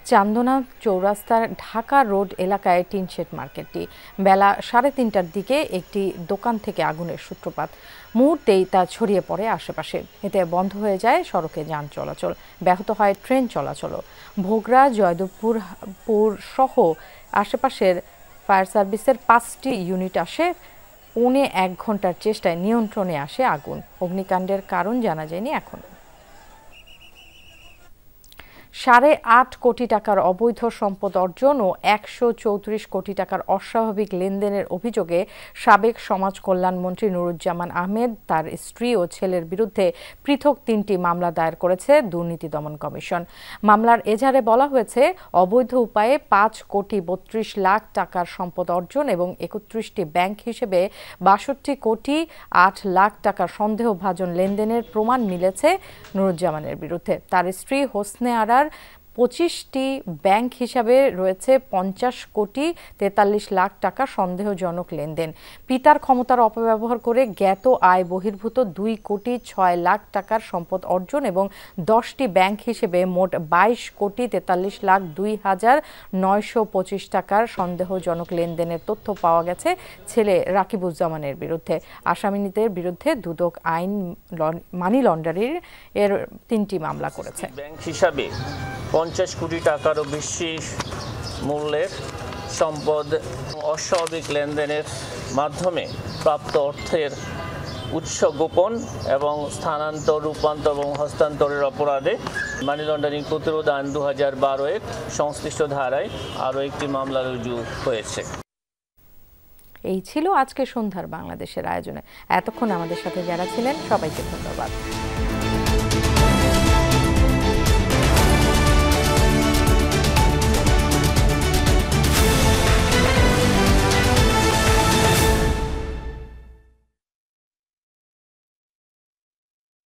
চান্দনা চৌরাস্তার ঢাকা রোড এলাকায় টিন শেড মার্কেটটি। বেলা 3:30টার দিকে একটি দোকান থেকে আগুনের সূত্রপাত, মুহূর্তেই তা ছড়িয়ে পড়ে আশেপাশে। এতে বন্ধ হয়ে যায় সড়কে যান চলাচল, ব্যাহত হয় ট্রেন চলাচলও। ভোগড়া, জয়দেবপুর সহ আশেপাশের ফায়ার সার্ভিসের 5টি ইউনিট আসে। 1.25 ঘন্টার চেষ্টায় নিয়ন্ত্রণে আসে আগুন। অগ্নিকাণ্ডের কারণ জানা যায়নি এখন। 8.5 কোটি টাকার অবৈধ সম্পদ অর্জন ও 134 কোটি টাকার অস্বাভাবিক লেনদেনের অভিযোগে সাবেক সমাজ কল্যাণ মন্ত্রী নুরুজ্জামান আহমেদ, তার স্ত্রী ও ছেলের বিরুদ্ধে পৃথক 3টি মামলা দায়ের করেছে দুর্নীতি দমন কমিশন। মামলার এজাহারে বলা হয়েছে, অবৈধ উপায়ে 5 কোটি 32 লাখ টাকার সম্পদ অর্জন এবং 31টি ব্যাংক হিসেবে 62 কোটি 8 লাখ টাকার সন্দেহভাজন লেনদেনের প্রমাণ মিলেছে নুরুজ্জামানের বিরুদ্ধে। তার স্ত্রী হোসনে আরার 25টি ব্যাংক হিসাবে রয়েছে 50 কোটি 43 লাখ টাকা সন্দেহজনক লেনদেন। পিতার ক্ষমতার অপব্যবহার করে জ্ঞাত আয় বহির্ভূত 2 কোটি 6 লাখ টাকার সম্পদ অর্জন এবং 10টি ব্যাংক হিসেবে মোট 22 কোটি 43 লাখ 2,925 টাকার সন্দেহজনক লেনদেনের তথ্য পাওয়া গেছে ছেলে রাকিবুজ্জামানের বিরুদ্ধে। আসামিদের বিরুদ্ধে দুদক আইন মানি লন্ডারিং এর 3টি মামলা করেছে। ব্যাংক হিসাবে 50 কোটি টাকারও বেশি মূল্যের সম্পদ অস্বাভাবিক লেনদেনের মাধ্যমে প্রাপ্ত অর্থের উৎস গোপন এবং স্থানান্তর, রূপান্তর এবং হস্তান্তরের অপরাধে মানি লন্ডারিং প্রতিরোধ আইন 2012-এর সংশ্লিষ্ট ধারায় আরও একটি মামলা রুজু হয়েছে। এই ছিল আজকে সন্ধ্যার বাংলাদেশের আয়োজনে। এতক্ষণ আমাদের সাথে যারা ছিলেন সবাইকে ধন্যবাদ।